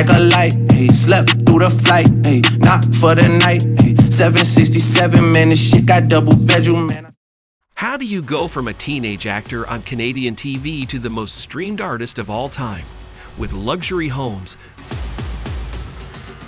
like a light, hey, slept through the flight, hey, not for the night, hey, 767, man, this shit got double bedroom, man. How do you go from a teenage actor on Canadian TV to the most streamed artist of all time? With luxury homes,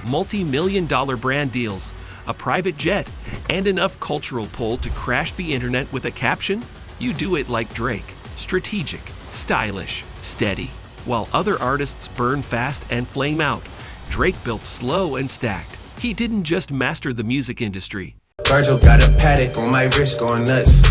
multi-million-dollar brand deals, a private jet, and enough cultural pull to crash the internet with a caption? You do it like Drake. Strategic, stylish, steady. While other artists burn fast and flame out, Drake built slow and stacked. He didn't just master the music industry. Virgil got a paddock on my wrist going nuts.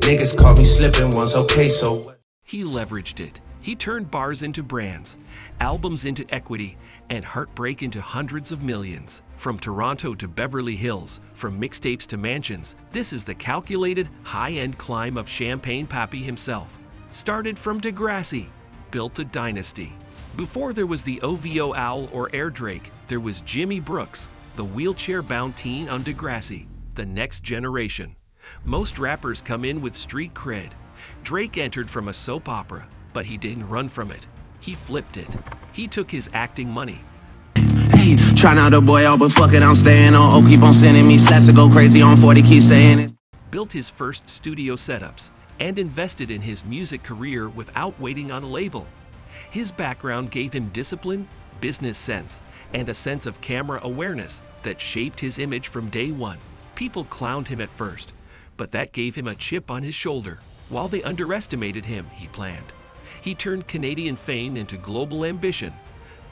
Niggas caught me slipping once, okay, so what? He leveraged it. He turned bars into brands, albums into equity, and heartbreak into hundreds of millions. From Toronto to Beverly Hills, from mixtapes to mansions, this is the calculated, high-end climb of Champagne Papi himself. Started from Degrassi, built a dynasty. Before there was the OVO Owl or Air Drake, there was Jimmy Brooks, the wheelchair-bound teen on Degrassi, the next generation. Most rappers come in with street cred. Drake entered from a soap opera, but he didn't run from it. He flipped it. He took his acting money. Hey, try not to boy out, but fuck it, I'm staying on. Oh, keep on sending me stats to go crazy on 40, keep saying it. Built his first studio setups and invested in his music career without waiting on a label. His background gave him discipline, business sense, and a sense of camera awareness that shaped his image from day one. People clowned him at first, but that gave him a chip on his shoulder. While they underestimated him, he planned. He turned Canadian fame into global ambition.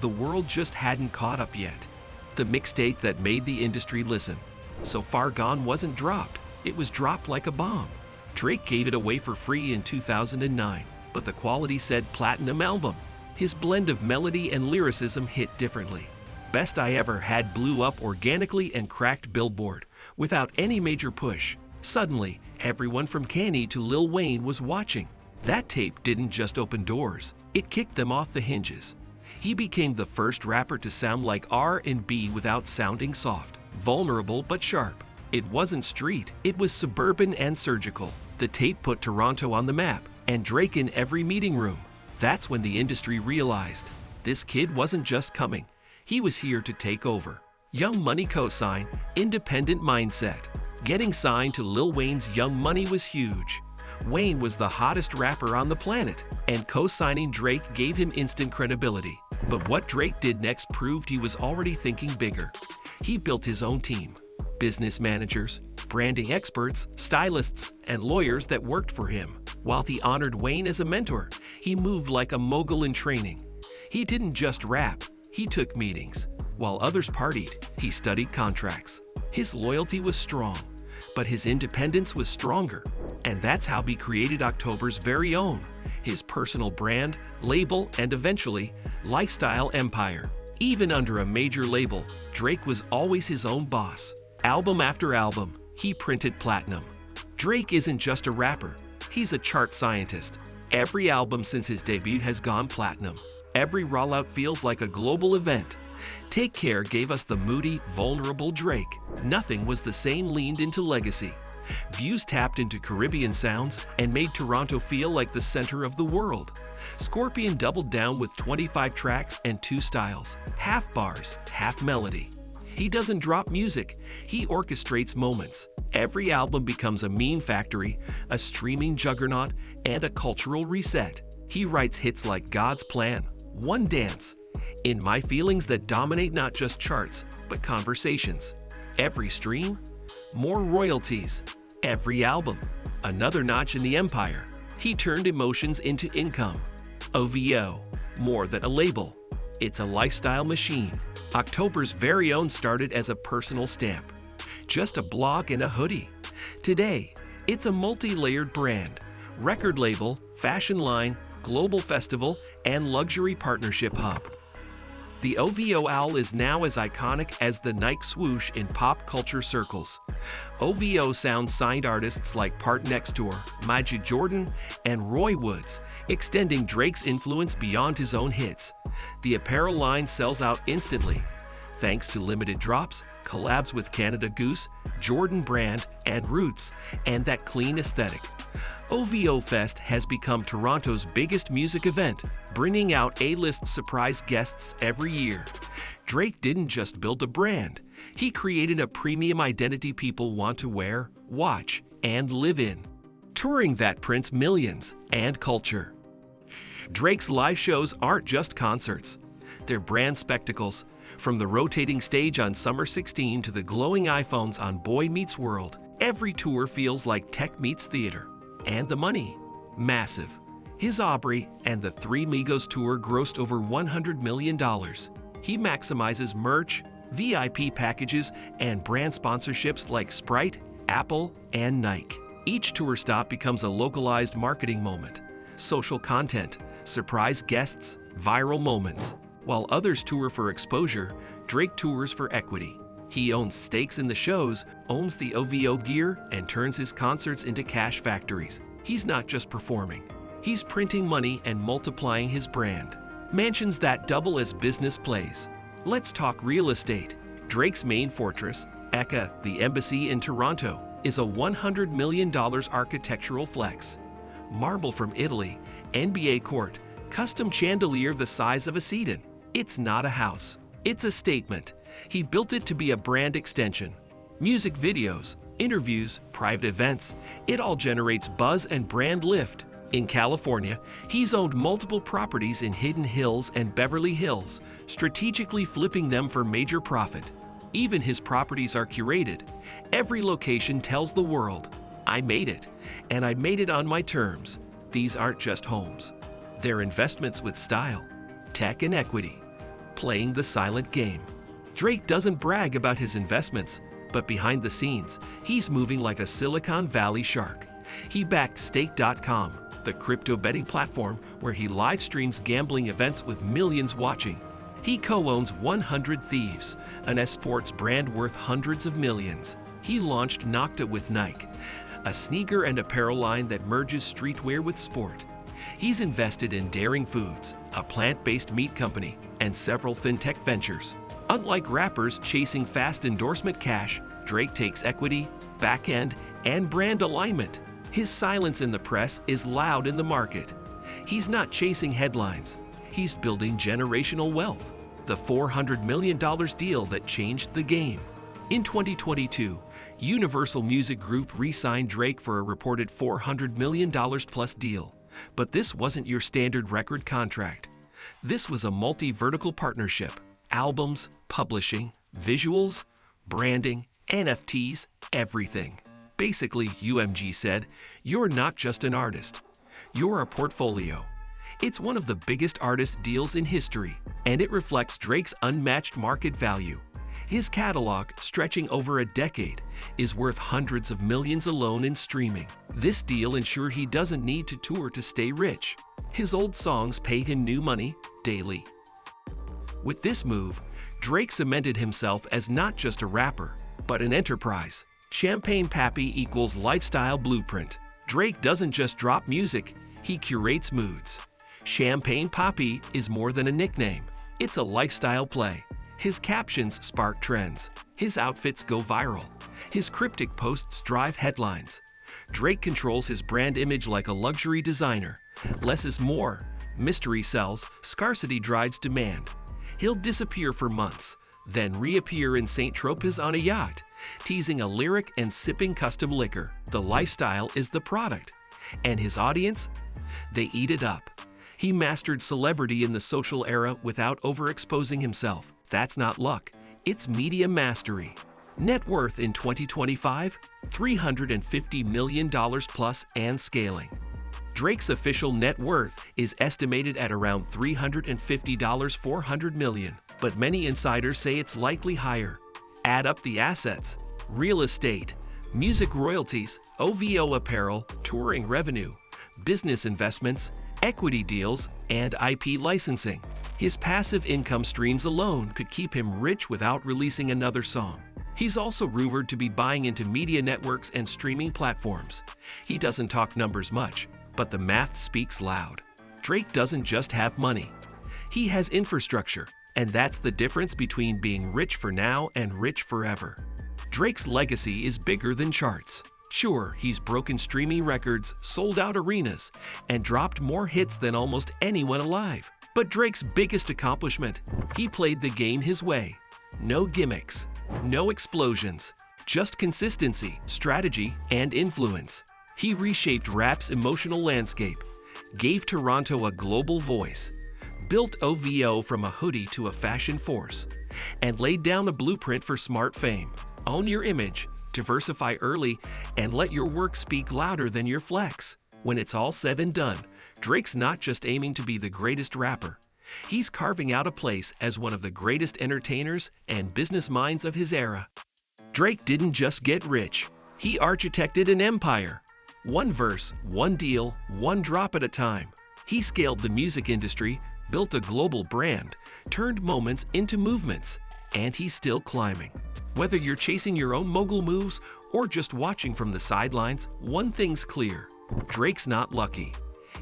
The world just hadn't caught up yet. The mixtape that made the industry listen. So Far Gone wasn't dropped. It was dropped like a bomb. Drake gave it away for free in 2009, but the quality said platinum album. His blend of melody and lyricism hit differently. Best I Ever Had blew up organically and cracked Billboard without any major push. Suddenly, everyone from Kanye to Lil Wayne was watching. That tape didn't just open doors, it kicked them off the hinges. He became the first rapper to sound like R&B without sounding soft, vulnerable but sharp. It wasn't street, it was suburban and surgical. The tape put Toronto on the map, and Drake in every meeting room. That's when the industry realized this kid wasn't just coming, he was here to take over. Young Money cosign, independent mindset. Getting signed to Lil Wayne's Young Money was huge. Wayne was the hottest rapper on the planet, and co-signing Drake gave him instant credibility. But what Drake did next proved he was already thinking bigger. He built his own team. Business managers, branding experts, stylists, and lawyers that worked for him. While he honored Wayne as a mentor, he moved like a mogul in training. He didn't just rap, he took meetings. While others partied, he studied contracts. His loyalty was strong, but his independence was stronger. And that's how he created October's very own, his personal brand, label, and eventually, lifestyle empire. Even under a major label, Drake was always his own boss. Album after album, he printed platinum. Drake isn't just a rapper, he's a chart scientist. Every album since his debut has gone platinum. Every rollout feels like a global event. Take Care gave us the moody, vulnerable Drake. Nothing Was the Same leaned into legacy. Views tapped into Caribbean sounds and made Toronto feel like the center of the world. Scorpion doubled down with 25 tracks and 2 styles, half bars, half melody. He doesn't drop music, he orchestrates moments. Every album becomes a meme factory, a streaming juggernaut, and a cultural reset. He writes hits like God's Plan, One Dance, In My Feelings that dominate not just charts, but conversations. Every stream, more royalties. Every album, another notch in the empire. He turned emotions into income. OVO, more than a label. It's a lifestyle machine. October's very own started as a personal stamp. Just a blog and a hoodie. Today, it's a multi-layered brand. Record label, fashion line, global festival, and luxury partnership hub. The OVO Owl is now as iconic as the Nike swoosh in pop culture circles. OVO sound signed artists like Part Next Door, Majid Jordan, and Roy Woods, extending Drake's influence beyond his own hits. The apparel line sells out instantly, thanks to limited drops, collabs with Canada Goose, Jordan Brand, and Roots, and that clean aesthetic. OVO Fest has become Toronto's biggest music event, bringing out A-list surprise guests every year. Drake didn't just build a brand, he created a premium identity people want to wear, watch, and live in. Touring that prints millions and culture. Drake's live shows aren't just concerts. They're brand spectacles, from the rotating stage on Summer 16 to the glowing iPhones on Boy Meets World. Every tour feels like tech meets theater. And the money? Massive. His Aubrey and the Three Migos tour grossed over $100 million. He maximizes merch, VIP packages, and brand sponsorships like Sprite, Apple, and Nike. Each tour stop becomes a localized marketing moment. Social content, surprise guests, viral moments. While others tour for exposure, Drake tours for equity. He owns stakes in the shows, owns the OVO gear, and turns his concerts into cash factories. He's not just performing. He's printing money and multiplying his brand. Mansions that double as business plays. Let's talk real estate. Drake's main fortress, Eka, the Embassy in Toronto, is a $100 million architectural flex. Marble from Italy, NBA court, custom chandelier the size of a Sedan. It's not a house. It's a statement. He built it to be a brand extension. Music videos, interviews, private events, it all generates buzz and brand lift. In California, he's owned multiple properties in Hidden Hills and Beverly Hills, strategically flipping them for major profit. Even his properties are curated. Every location tells the world, I made it, and I made it on my terms. These aren't just homes. They're investments with style, tech, and equity. Playing the silent game. Drake doesn't brag about his investments, but behind the scenes, he's moving like a Silicon Valley shark. He backed Stake.com, the crypto betting platform where he live streams gambling events with millions watching. He co-owns 100 Thieves, an esports brand worth hundreds of millions. He launched Nocta with Nike, a sneaker and apparel line that merges streetwear with sport. He's invested in Daring Foods, a plant-based meat company, and several fintech ventures. Unlike rappers chasing fast endorsement cash, Drake takes equity, back-end, and brand alignment. His silence in the press is loud in the market. He's not chasing headlines. He's building generational wealth. The $400 million deal that changed the game. In 2022, Universal Music Group re-signed Drake for a reported $400 million plus deal. But this wasn't your standard record contract. This was a multi-vertical partnership. Albums, publishing, visuals, branding, NFTs, everything. Basically, UMG said, you're not just an artist. You're a portfolio. It's one of the biggest artist deals in history, and it reflects Drake's unmatched market value. His catalog, stretching over a decade, is worth hundreds of millions alone in streaming. This deal ensured he doesn't need to tour to stay rich. His old songs pay him new money daily. With this move, Drake cemented himself as not just a rapper, but an enterprise. Champagne Pappy equals lifestyle blueprint. Drake doesn't just drop music, he curates moods. Champagne Pappy is more than a nickname. It's a lifestyle play. His captions spark trends. His outfits go viral. His cryptic posts drive headlines. Drake controls his brand image like a luxury designer. Less is more. Mystery sells, scarcity drives demand. He'll disappear for months, then reappear in St. Tropez on a yacht, teasing a lyric and sipping custom liquor. The lifestyle is the product. And his audience? They eat it up. He mastered celebrity in the social era without overexposing himself. That's not luck, it's media mastery. Net worth in 2025, $350 million plus and scaling. Drake's official net worth is estimated at around $400 million, but many insiders say it's likely higher. Add up the assets, real estate, music royalties, OVO apparel, touring revenue, business investments, equity deals, and IP licensing. His passive income streams alone could keep him rich without releasing another song. He's also rumored to be buying into media networks and streaming platforms. He doesn't talk numbers much, but the math speaks loud. Drake doesn't just have money. He has infrastructure, and that's the difference between being rich for now and rich forever. Drake's legacy is bigger than charts. Sure, he's broken streaming records, sold out arenas, and dropped more hits than almost anyone alive. But Drake's biggest accomplishment, he played the game his way. No gimmicks, no explosions, just consistency, strategy, and influence. He reshaped rap's emotional landscape, gave Toronto a global voice, built OVO from a hoodie to a fashion force, and laid down a blueprint for smart fame. Own your image, diversify early, and let your work speak louder than your flex. When it's all said and done, Drake's not just aiming to be the greatest rapper. He's carving out a place as one of the greatest entertainers and business minds of his era. Drake didn't just get rich. He architected an empire. One verse, one deal, one drop at a time. He scaled the music industry, built a global brand, turned moments into movements, and he's still climbing. Whether you're chasing your own mogul moves or just watching from the sidelines, one thing's clear. Drake's not lucky.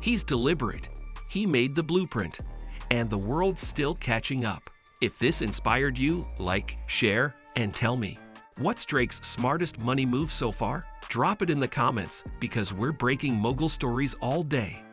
He's deliberate. He made the blueprint. And the world's still catching up. If this inspired you, like, share, and tell me. What's Drake's smartest money move so far? Drop it in the comments because we're breaking mogul stories all day.